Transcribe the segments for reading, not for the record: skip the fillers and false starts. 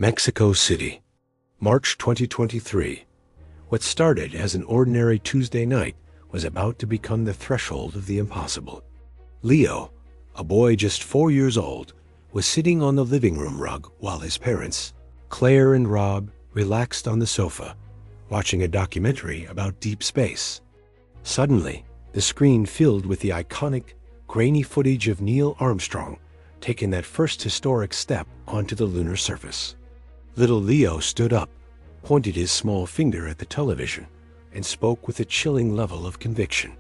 Mexico City, March 2023. What started as an ordinary Tuesday night was about to become the threshold of the impossible. Leo, a boy just 4 years old, was sitting on the living room rug while his parents, Claire and Rob, relaxed on the sofa, watching a documentary about deep space. Suddenly, the screen filled with the iconic, grainy footage of Neil Armstrong taking that first historic step onto the lunar surface. Little Leo stood up, pointed his small finger at the television, and spoke with a chilling level of conviction.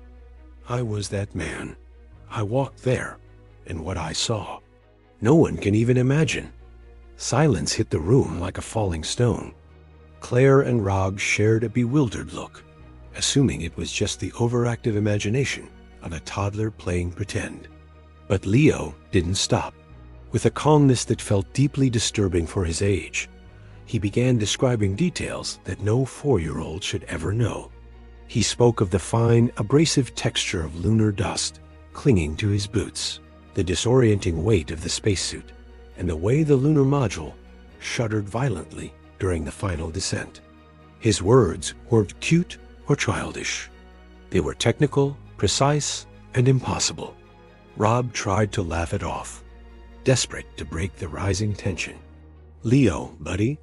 "I was that man. I walked there, and what I saw. No one can even imagine." Silence hit the room like a falling stone. Claire and Rob shared a bewildered look, assuming it was just the overactive imagination of a toddler playing pretend. But Leo didn't stop. With a calmness that felt deeply disturbing for his age, he began describing details that no 4-year-old should ever know. He spoke of the fine, abrasive texture of lunar dust clinging to his boots, the disorienting weight of the spacesuit, and the way the lunar module shuddered violently during the final descent. His words weren't cute or childish. They were technical, precise, and impossible. Rob tried to laugh it off, desperate to break the rising tension. "Leo, buddy,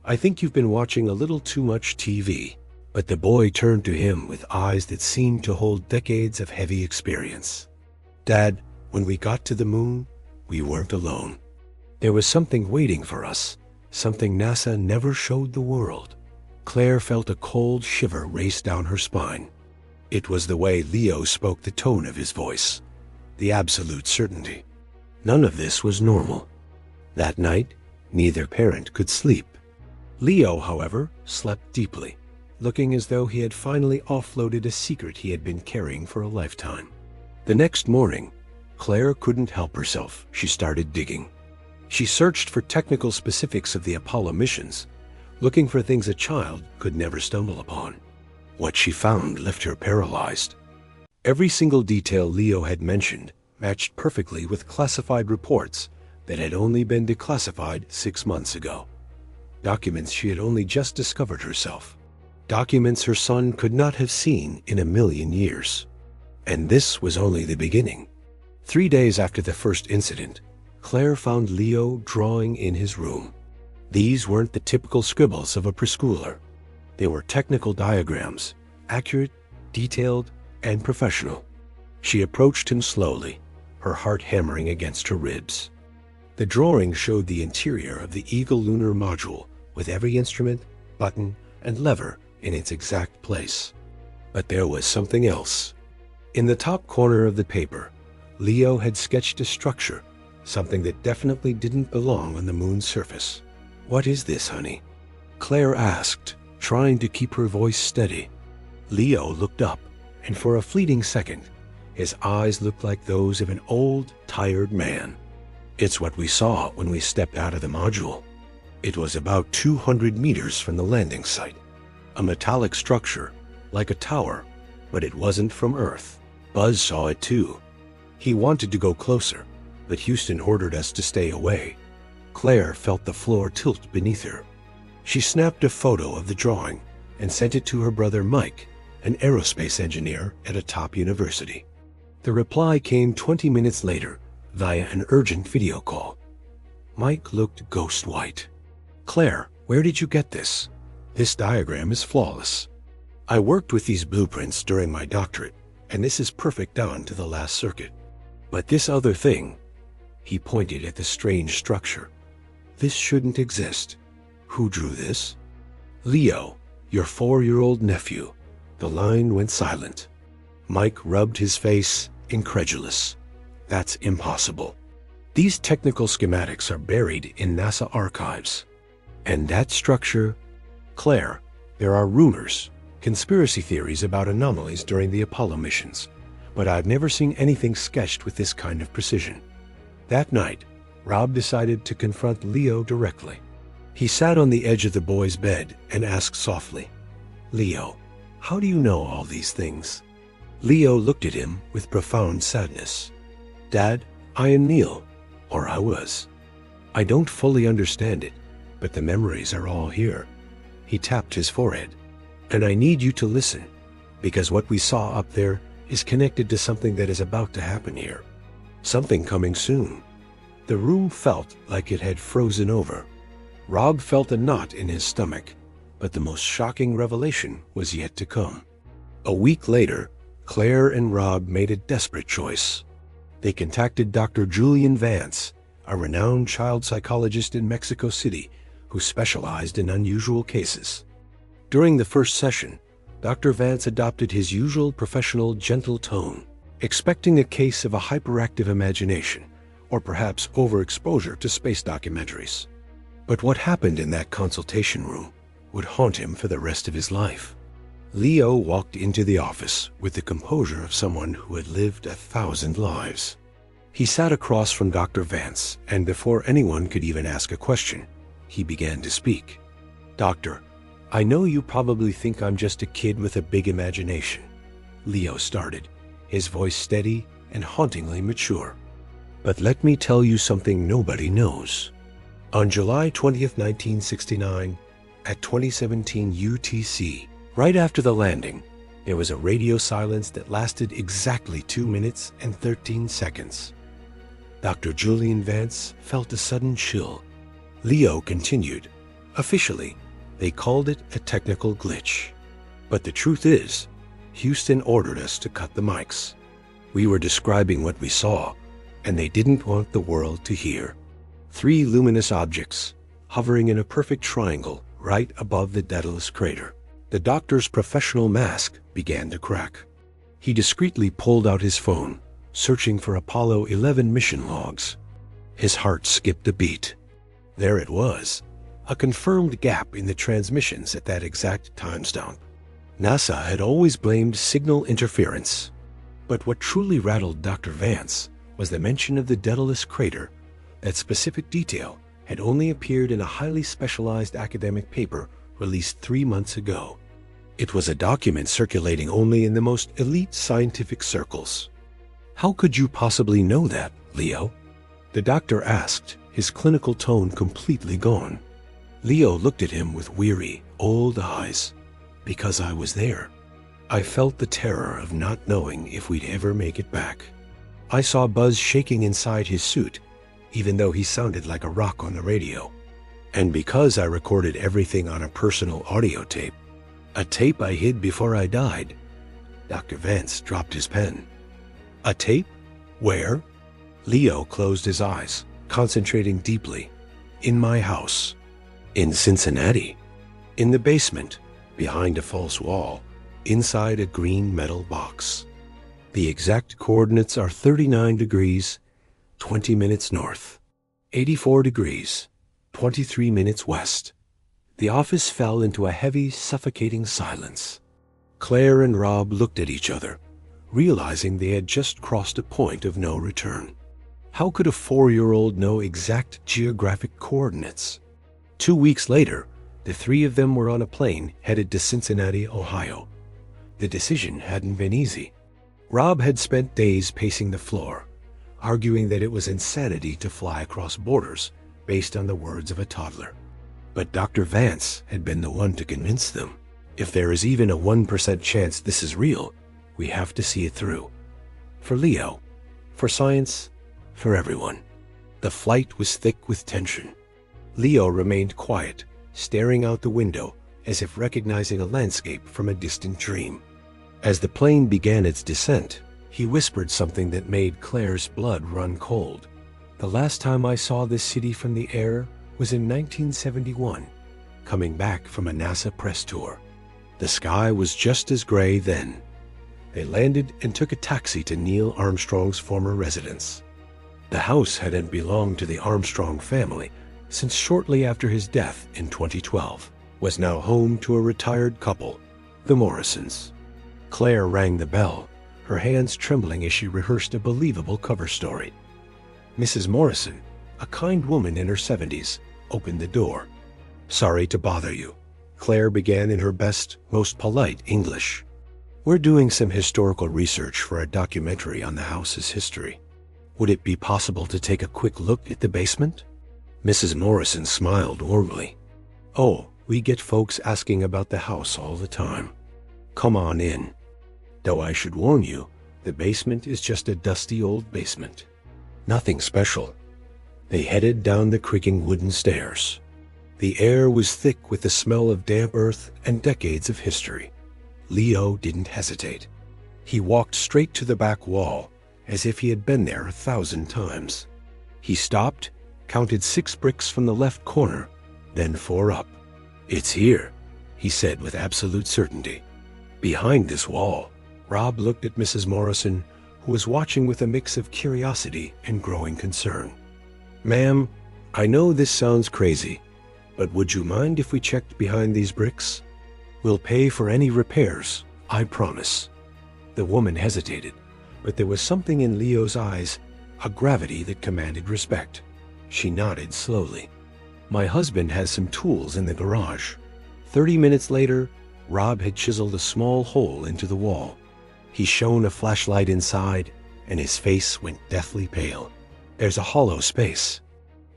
I think you've been watching a little too much TV." But the boy turned to him with eyes that seemed to hold decades of heavy experience. "Dad, when we got to the moon, we weren't alone. There was something waiting for us, something NASA never showed the world." Claire felt a cold shiver race down her spine. It was the way Leo spoke, the tone of his voice, the absolute certainty. None of this was normal. That night, neither parent could sleep. Leo, however, slept deeply, looking as though he had finally offloaded a secret he had been carrying for a lifetime. The next morning, Claire couldn't help herself. She started digging. She searched for technical specifics of the Apollo missions, looking for things a child could never stumble upon. What she found left her paralyzed. Every single detail Leo had mentioned matched perfectly with classified reports that had only been declassified 6 months ago. Documents she had only just discovered herself. Documents her son could not have seen in a million years. And this was only the beginning. 3 days after the first incident, Claire found Leo drawing in his room. These weren't the typical scribbles of a preschooler. They were technical diagrams, accurate, detailed, and professional. She approached him slowly, her heart hammering against her ribs. The drawing showed the interior of the Eagle lunar module, with every instrument, button, and lever in its exact place. But there was something else. In the top corner of the paper, Leo had sketched a structure, something that definitely didn't belong on the moon's surface. "What is this, honey?" Claire asked, trying to keep her voice steady. Leo looked up, and for a fleeting second, his eyes looked like those of an old, tired man. "It's what we saw when we stepped out of the module." It was about 200 meters from the landing site. A metallic structure, like a tower, but it wasn't from Earth. Buzz saw it too. He wanted to go closer, but Houston ordered us to stay away. Claire felt the floor tilt beneath her. She snapped a photo of the drawing and sent it to her brother Mike, an aerospace engineer at a top university. The reply came 20 minutes later via an urgent video call. Mike looked ghost white. "Claire, where did you get this? This diagram is flawless. I worked with these blueprints during my doctorate, and this is perfect down to the last circuit. But this other thing," he pointed at the strange structure, "this shouldn't exist. Who drew this?" "Leo, your 4-year-old nephew." The line went silent. Mike rubbed his face, incredulous. "That's impossible. These technical schematics are buried in NASA archives. And that structure—" "Claire, there are rumors, conspiracy theories about anomalies during the Apollo missions, but I've never seen anything sketched with this kind of precision." That night, Rob decided to confront Leo directly. He sat on the edge of the boy's bed and asked softly, "Leo, how do you know all these things?" Leo looked at him with profound sadness. "Dad, I am Neil, or I was. I don't fully understand it, but the memories are all here." He tapped his forehead. "And I need you to listen, because what we saw up there is connected to something that is about to happen here. Something coming soon." The room felt like it had frozen over. Rob felt a knot in his stomach, but the most shocking revelation was yet to come. A week later, Claire and Rob made a desperate choice. They contacted Dr. Julian Vance, a renowned child psychologist in Mexico City who specialized in unusual cases. During the first session, Dr. Vance adopted his usual professional, gentle tone, expecting a case of a hyperactive imagination, or perhaps overexposure to space documentaries. But what happened in that consultation room would haunt him for the rest of his life. Leo walked into the office with the composure of someone who had lived 1,000 lives. He sat across from Dr. Vance, and before anyone could even ask a question, he began to speak. "Doctor, I know you probably think I'm just a kid with a big imagination," Leo started, his voice steady and hauntingly mature. "But let me tell you something nobody knows. On July 20th, 1969, at 2017 UTC, right after the landing, there was a radio silence that lasted exactly 2 minutes and 13 seconds. Dr. Julian Vance felt a sudden chill. Leo continued. Officially, they called it a technical glitch. But the truth is, Houston ordered us to cut the mics. We were describing what we saw, and they didn't want the world to hear. 3 luminous objects, hovering in a perfect triangle right above the Daedalus crater. The doctor's professional mask began to crack. He discreetly pulled out his phone, searching for Apollo 11 mission logs. His heart skipped a beat. There it was, a confirmed gap in the transmissions at that exact time stamp. NASA had always blamed signal interference. But what truly rattled Dr. Vance was the mention of the Daedalus crater. That specific detail had only appeared in a highly specialized academic paper released 3 months ago. It was a document circulating only in the most elite scientific circles. "How could you possibly know that, Leo?" the doctor asked, his clinical tone completely gone. Leo looked at him with weary, old eyes. "Because I was there. I felt the terror of not knowing if we'd ever make it back. I saw Buzz shaking inside his suit, even though he sounded like a rock on the radio. And because I recorded everything on a personal audio tape, a tape I hid before I died." Dr. Vance dropped his pen. "A tape? Where?" Leo closed his eyes, concentrating deeply. "In my house. In Cincinnati. In the basement, behind a false wall, inside a green metal box. The exact coordinates are 39 degrees, 20 minutes north, 84 degrees, 23 minutes west." The office fell into a heavy, suffocating silence. Claire and Rob looked at each other, realizing they had just crossed a point of no return. How could a 4-year-old know exact geographic coordinates? 2 weeks later, the 3 of them were on a plane headed to Cincinnati, Ohio. The decision hadn't been easy. Rob had spent days pacing the floor, arguing that it was insanity to fly across borders based on the words of a toddler. But Dr. Vance had been the one to convince them. If there is even a 1% chance this is real, we have to see it through. For Leo, for science, for everyone. The flight was thick with tension. Leo remained quiet, staring out the window as if recognizing a landscape from a distant dream. As the plane began its descent, he whispered something that made Claire's blood run cold. "The last time I saw this city from the air was in 1971, coming back from a NASA press tour. The sky was just as gray then." They landed and took a taxi to Neil Armstrong's former residence. The house hadn't belonged to the Armstrong family since shortly after his death in 2012, was now home to a retired couple, the Morrisons. Claire rang the bell, her hands trembling as she rehearsed a believable cover story. Mrs. Morrison, a kind woman in her 70s, opened the door. "Sorry to bother you," Claire began in her best, most polite English. "We're doing some historical research for a documentary on the house's history. Would it be possible to take a quick look at the basement?" Mrs. Morrison smiled warmly. "Oh, we get folks asking about the house all the time. Come on in. Though I should warn you, the basement is just a dusty old basement. Nothing special." They headed down the creaking wooden stairs. The air was thick with the smell of damp earth and decades of history. Leo didn't hesitate. He walked straight to the back wall, as if he had been there 1,000 times. He stopped, counted 6 bricks from the left corner, then 4 up. "It's here," he said with absolute certainty. Behind this wall, Rob looked at Mrs. Morrison, who was watching with a mix of curiosity and growing concern. "Ma'am, I know this sounds crazy, but would you mind if we checked behind these bricks? We'll pay for any repairs, I promise." The woman hesitated, but there was something in Leo's eyes, a gravity that commanded respect. She nodded slowly. "My husband has some tools in the garage." 30 minutes later, Rob had chiseled a small hole into the wall. He shone a flashlight inside, and his face went deathly pale. "There's a hollow space,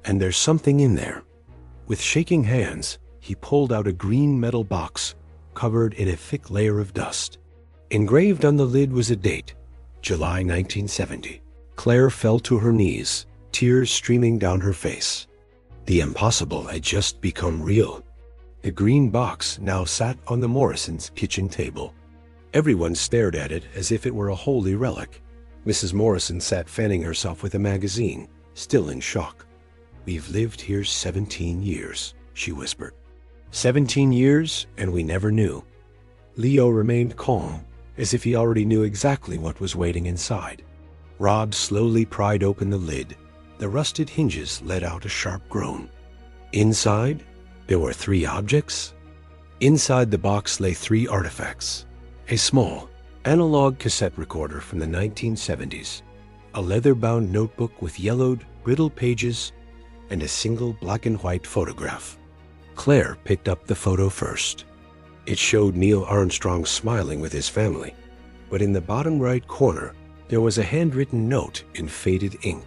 and there's something in there." With shaking hands, he pulled out a green metal box covered in a thick layer of dust. Engraved on the lid was a date, July 1970. Claire fell to her knees, tears streaming down her face. The impossible had just become real. The green box now sat on the Morrisons' kitchen table. Everyone stared at it as if it were a holy relic. Mrs. Morrison sat fanning herself with a magazine, still in shock. "We've lived here 17 years, she whispered. 17 years, and we never knew." Leo remained calm, as if he already knew exactly what was waiting inside. Rob slowly pried open the lid. The rusted hinges let out a sharp groan. Inside, there were 3 objects. Inside the box lay 3 artifacts. A small, analog cassette recorder from the 1970s, a leather-bound notebook with yellowed, brittle pages, and a single black and white photograph. Claire picked up the photo first. It showed Neil Armstrong smiling with his family, but in the bottom right corner, there was a handwritten note in faded ink.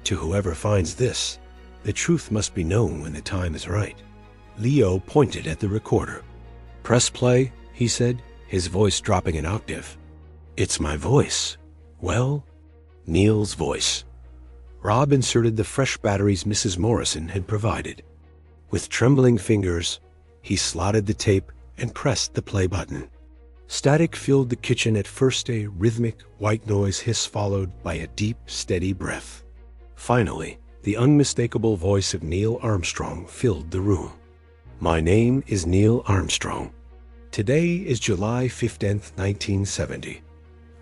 "To whoever finds this, the truth must be known when the time is right." Leo pointed at the recorder. "Press play," he said, his voice dropping an octave. "It's my voice." "Well?" Neil's voice. Rob inserted the fresh batteries Mrs. Morrison had provided. With trembling fingers, he slotted the tape and pressed the play button. Static filled the kitchen, at first a rhythmic white noise hiss followed by a deep, steady breath. Finally, the unmistakable voice of Neil Armstrong filled the room. "My name is Neil Armstrong. Today is July 15th, 1970.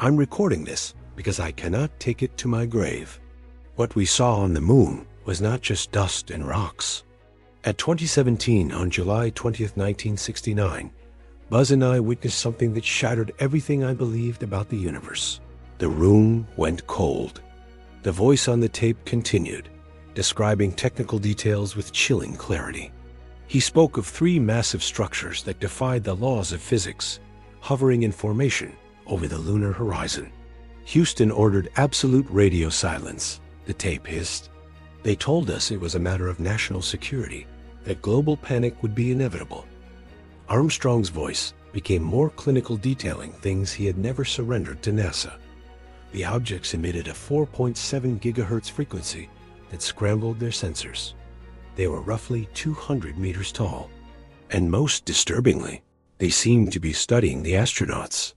I'm recording this because I cannot take it to my grave. What we saw on the moon was not just dust and rocks. At 2017, on July 20th, 1969, Buzz and I witnessed something that shattered everything I believed about the universe." The room went cold. The voice on the tape continued, describing technical details with chilling clarity. He spoke of 3 massive structures that defied the laws of physics, hovering in formation over the lunar horizon. "Houston ordered absolute radio silence," the tape hissed. "They told us it was a matter of national security, that global panic would be inevitable." Armstrong's voice became more clinical, detailing things he had never surrendered to NASA. The objects emitted a 4.7 gigahertz frequency that scrambled their sensors. They were roughly 200 meters tall, and most disturbingly, they seemed to be studying the astronauts.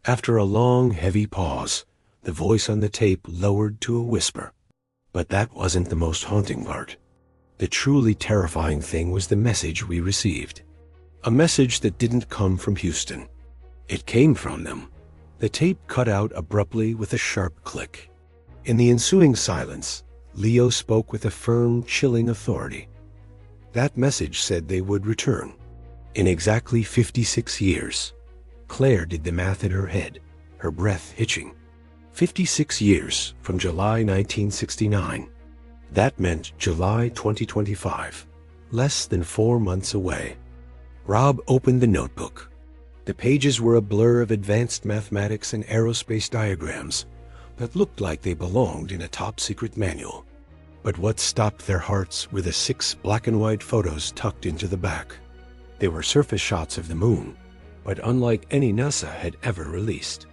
After a long, heavy pause, the voice on the tape lowered to a whisper. But that wasn't the most haunting part. The truly terrifying thing was the message we received. A message that didn't come from Houston. It came from them. The tape cut out abruptly with a sharp click. In the ensuing silence, Leo spoke with a firm, chilling authority. That message said they would return. In exactly 56 years. Claire did the math in her head, her breath hitching. 56 years from July 1969. That meant July 2025, less than 4 months away. Rob opened the notebook. The pages were a blur of advanced mathematics and aerospace diagrams that looked like they belonged in a top-secret manual. But what stopped their hearts were the 6 black and white photos tucked into the back. They were surface shots of the moon, but unlike any NASA had ever released.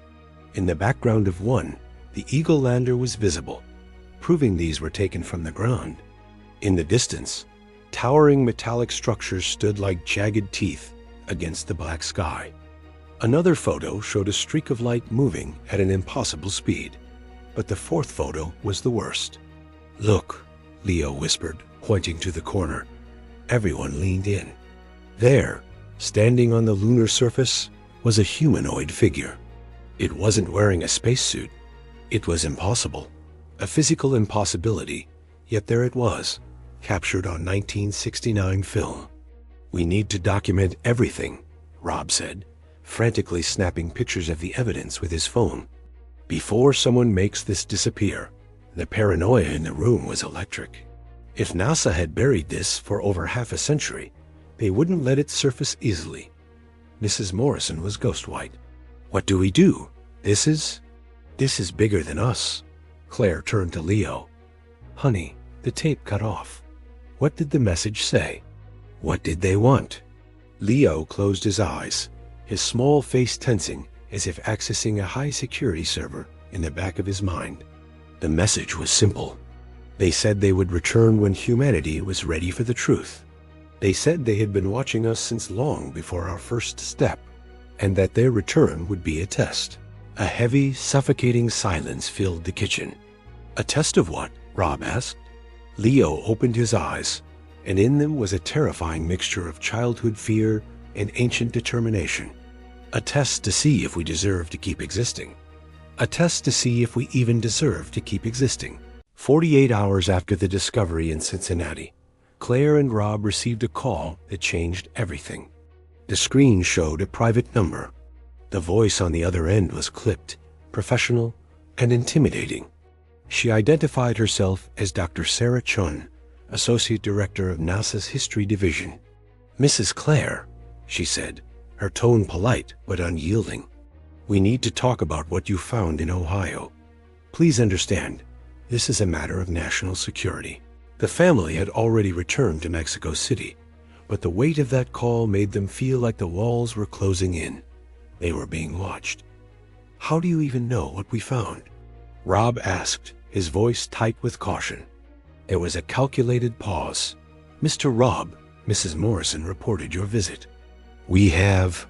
In the background of one, the Eagle lander was visible, proving these were taken from the ground. In the distance, towering metallic structures stood like jagged teeth against the black sky. Another photo showed a streak of light moving at an impossible speed, but the 4th photo was the worst. "Look," Leo whispered, pointing to the corner. Everyone leaned in. There, standing on the lunar surface, was a humanoid figure. It wasn't wearing a spacesuit. It was impossible, a physical impossibility, yet there it was, captured on 1969 film. "We need to document everything," Rob said, frantically snapping pictures of the evidence with his phone. "Before someone makes this disappear." The paranoia in the room was electric. If NASA had buried this for over half a century, they wouldn't let it surface easily. Mrs. Morrison was ghost-white. "What do we do? This is bigger than us." Claire turned to Leo. "Honey, the tape cut off. What did the message say? What did they want?" Leo closed his eyes, his small face tensing as if accessing a high-security server in the back of his mind. The message was simple. They said they would return when humanity was ready for the truth. They said they had been watching us since long before our first step, and that their return would be a test. A heavy, suffocating silence filled the kitchen. "A test of what?" Rob asked. Leo opened his eyes, and in them was a terrifying mixture of childhood fear and ancient determination. "A test to see if we deserve to keep existing. A test to see if we even deserve to keep existing." 48 hours after the discovery in Cincinnati, Claire and Rob received a call that changed everything. The screen showed a private number. The voice on the other end was clipped, professional, and intimidating. She identified herself as Dr. Sarah Chun, Associate Director of NASA's History Division. "Mrs. Claire," she said, her tone polite but unyielding, "we need to talk about what you found in Ohio. Please understand, this is a matter of national security." The family had already returned to Mexico City, but the weight of that call made them feel like the walls were closing in. They were being watched. "How do you even know what we found?" Rob asked, his voice tight with caution. There was a calculated pause. "Mr. Rob, Mrs. Morrison reported your visit. We have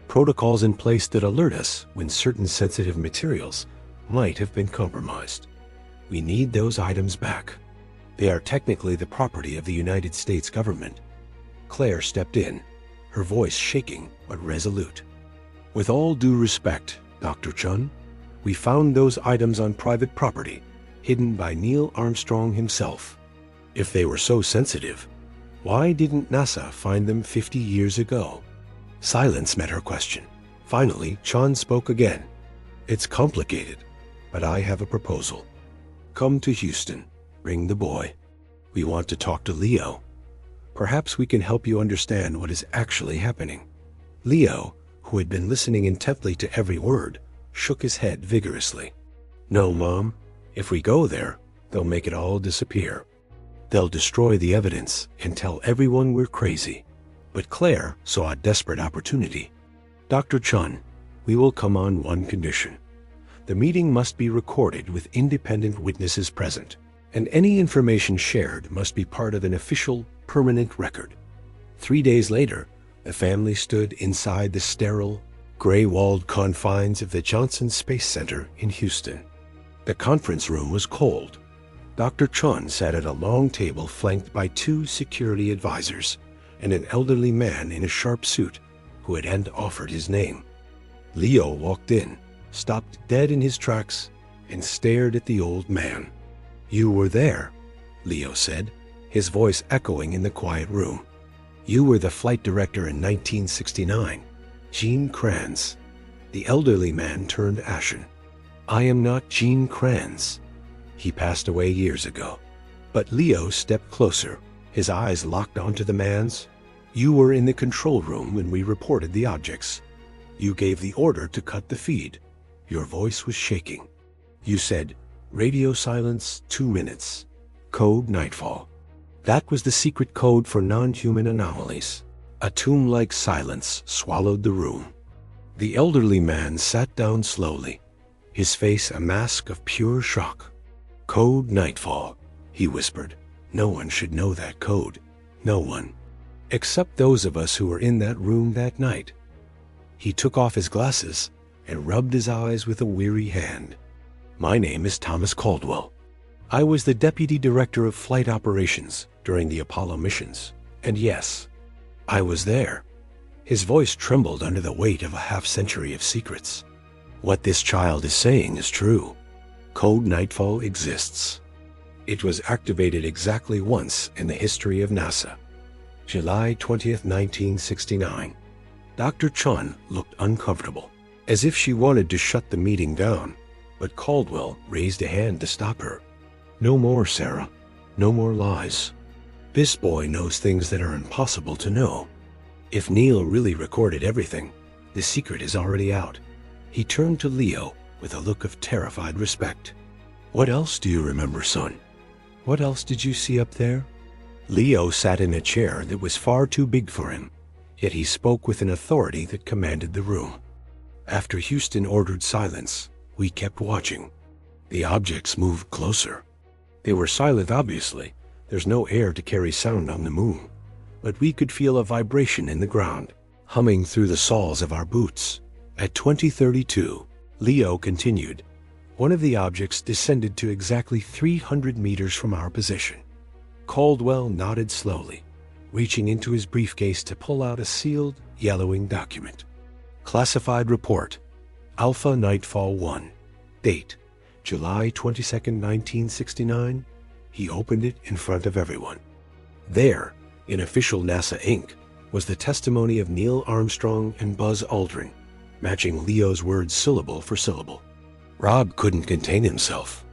protocols in place that alert us when certain sensitive materials might have been compromised. We need those items back. They are technically the property of the United States government." Claire stepped in, her voice shaking but resolute. "With all due respect, Dr. Chun, we found those items on private property, hidden by Neil Armstrong himself. If they were so sensitive, why didn't NASA find them 50 years ago?" Silence met her question. Finally, Chun spoke again. "It's complicated, but I have a proposal. Come to Houston. Bring the boy. We want to talk to Leo. Perhaps we can help you understand what is actually happening." Leo, who had been listening intently to every word, shook his head vigorously. "No, Mom. If we go there, they'll make it all disappear. They'll destroy the evidence and tell everyone we're crazy." But Claire saw a desperate opportunity. "Dr. Chun, we will come on one condition. The meeting must be recorded with independent witnesses present, and any information shared must be part of an official, permanent record." 3 days later, the family stood inside the sterile, gray-walled confines of the Johnson Space Center in Houston. The conference room was cold. Dr. Chun sat at a long table flanked by 2 security advisors and an elderly man in a sharp suit who hadn't offered his name. Leo walked in, stopped dead in his tracks, and stared at the old man. "You were there," Leo said, his voice echoing in the quiet room. "You were the flight director in 1969, Gene Kranz." The elderly man turned ashen. "I am not Gene Kranz. He passed away years ago." But Leo stepped closer, his eyes locked onto the man's. "You were in the control room when we reported the objects. You gave the order to cut the feed. Your voice was shaking. You said, 'Radio silence, 2 minutes.' Code Nightfall. That was the secret code for non-human anomalies. A tomb-like silence swallowed the room. The elderly man sat down slowly, his face a mask of pure shock. Code Nightfall, he whispered. No one should know that code. No one. Except those of us who were in that room that night. He took off his glasses and rubbed his eyes with a weary hand. My name is Thomas Caldwell. I was the Deputy Director of Flight Operations during the Apollo missions. And yes, I was there. His voice trembled under the weight of a half-century of secrets. What this child is saying is true. Code Nightfall exists. It was activated exactly once in the history of NASA. July 20th, 1969. Dr. Chun looked uncomfortable, as if she wanted to shut the meeting down, but Caldwell raised a hand to stop her. No more, Sarah. No more lies. This boy knows things that are impossible to know. If Neil really recorded everything, the secret is already out. He turned to Leo with a look of terrified respect. What else do you remember, son? What else did you see up there? Leo sat in a chair that was far too big for him, yet he spoke with an authority that commanded the room. After Houston ordered silence, we kept watching. The objects moved closer. They were silent, obviously. There's no air to carry sound on the moon. But we could feel a vibration in the ground, humming through the soles of our boots. At 2032, Leo continued. One of the objects descended to exactly 300 meters from our position. Caldwell nodded slowly, reaching into his briefcase to pull out a sealed, yellowing document. Classified report, Alpha Nightfall 1. Date, July 22nd, 1969. He opened it in front of everyone. There, in official NASA ink, was the testimony of Neil Armstrong and Buzz Aldrin, matching Leo's words syllable for syllable. Rob couldn't contain himself.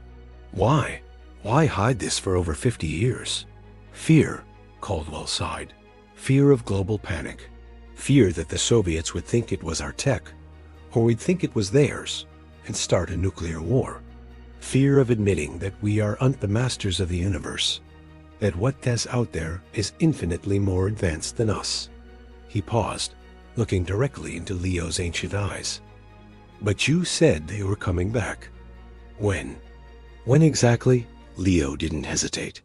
Why? Why hide this for over 50 years? Fear, Caldwell sighed. Fear of global panic. Fear that the Soviets would think it was our tech, or we'd think it was theirs, and start a nuclear war. Fear of admitting that we aren't the masters of the universe, that what's out there is infinitely more advanced than us. He paused, looking directly into Leo's ancient eyes. But you said they were coming back. When? When exactly? Leo didn't hesitate.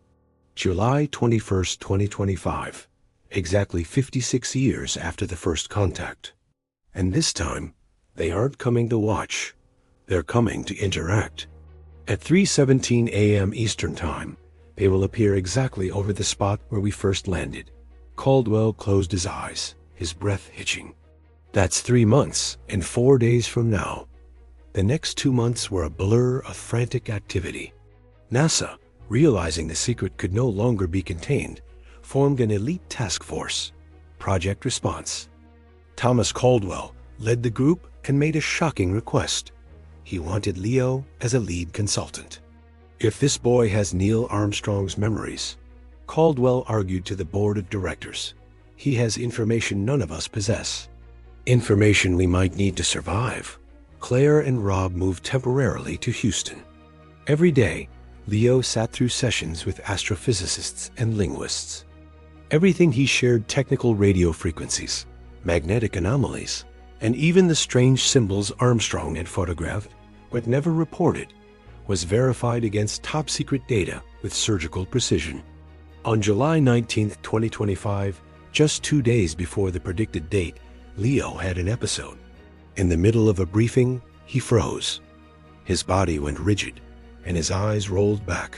July 21st, 2025. Exactly 56 years after the first contact. And this time, they aren't coming to watch. They're coming to interact. At 3:17 a.m. Eastern Time, they will appear exactly over the spot where we first landed. Caldwell closed his eyes, his breath hitching. That's 3 months and 4 days from now. The next 2 months were a blur of frantic activity. NASA, realizing the secret could no longer be contained, formed an elite task force, Project Response. Thomas Caldwell led the group and made a shocking request. He wanted Leo as a lead consultant. If this boy has Neil Armstrong's memories, Caldwell argued to the board of directors, he has information none of us possess. Information we might need to survive. Claire and Rob moved temporarily to Houston. Every day, Leo sat through sessions with astrophysicists and linguists. Everything he shared, technical radio frequencies, magnetic anomalies, and even the strange symbols Armstrong had photographed but never reported, was verified against top-secret data with surgical precision. On July 19, 2025, just 2 days before the predicted date, Leo had an episode. In the middle of a briefing, he froze. His body went rigid, and his eyes rolled back.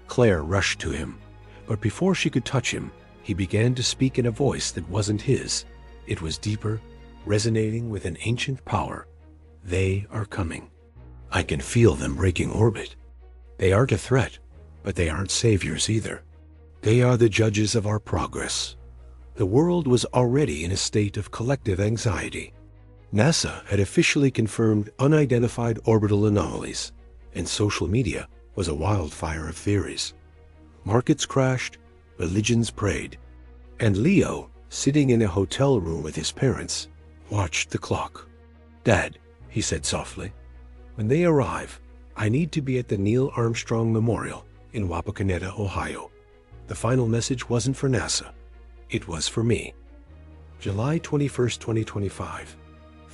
Claire rushed to him, but before she could touch him, he began to speak in a voice that wasn't his. It was deeper, resonating with an ancient power. They are coming. I can feel them breaking orbit. They aren't a threat, but they aren't saviors either. They are the judges of our progress. The world was already in a state of collective anxiety. NASA had officially confirmed unidentified orbital anomalies, and social media was a wildfire of theories. Markets crashed, religions prayed, and Leo, sitting in a hotel room with his parents, watched the clock. "Dad," he said softly, "when they arrive, I need to be at the Neil Armstrong Memorial in Wapakoneta, Ohio. The final message wasn't for NASA. It was for me. July 21st, 2025,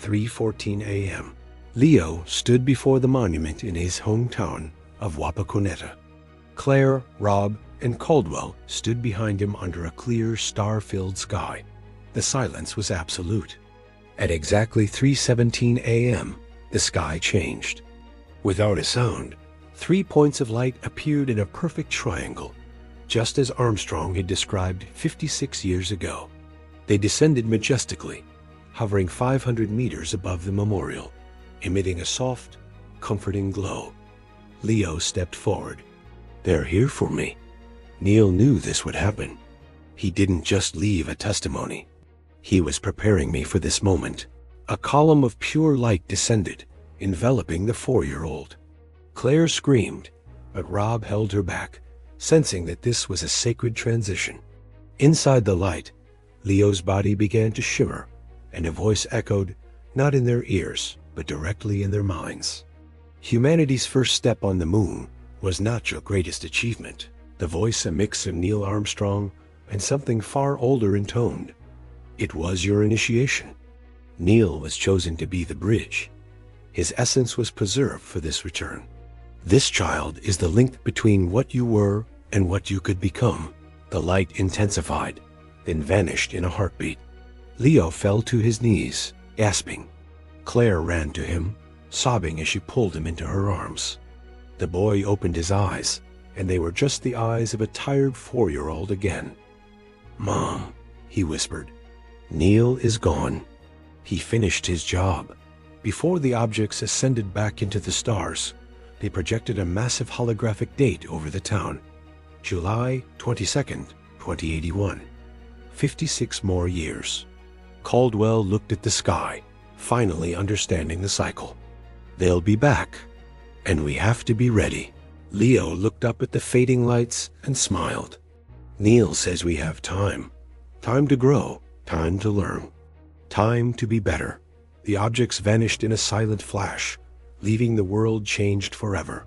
3:14 a.m. Leo stood before the monument in his hometown of Wapakoneta. Claire, Rob, and Caldwell stood behind him under a clear, star-filled sky. The silence was absolute. At exactly 3:17 a.m., the sky changed. Without a sound, 3 points of light appeared in a perfect triangle, just as Armstrong had described 56 years ago. They descended majestically, hovering 500 meters above the memorial, emitting a soft, comforting glow. Leo stepped forward. "They're here for me." Neil knew this would happen. He didn't just leave a testimony. He was preparing me for this moment. A column of pure light descended, enveloping the 4-year-old. Claire screamed, but Rob held her back, sensing that this was a sacred transition. Inside the light, Leo's body began to shimmer, and a voice echoed, not in their ears, but directly in their minds. Humanity's first step on the moon was not your greatest achievement. The voice a mix of Neil Armstrong and something far older intoned. It was your initiation. Neil was chosen to be the bridge. His essence was preserved for this return. This child is the link between what you were and what you could become. The light intensified, then vanished in a heartbeat. Leo fell to his knees, gasping. Claire ran to him, sobbing as she pulled him into her arms. The boy opened his eyes, and they were just the eyes of a tired 4-year-old again. "Mom," he whispered, "Neil is gone. He finished his job." Before the objects ascended back into the stars, they projected a massive holographic date over the town. July 22nd, 2081. 56 more years. Caldwell looked at the sky, finally understanding the cycle. They'll be back, and we have to be ready. Leo looked up at the fading lights and smiled. Neil says we have time. Time to grow, time to learn, time to be better. The objects vanished in a silent flash, leaving the world changed forever.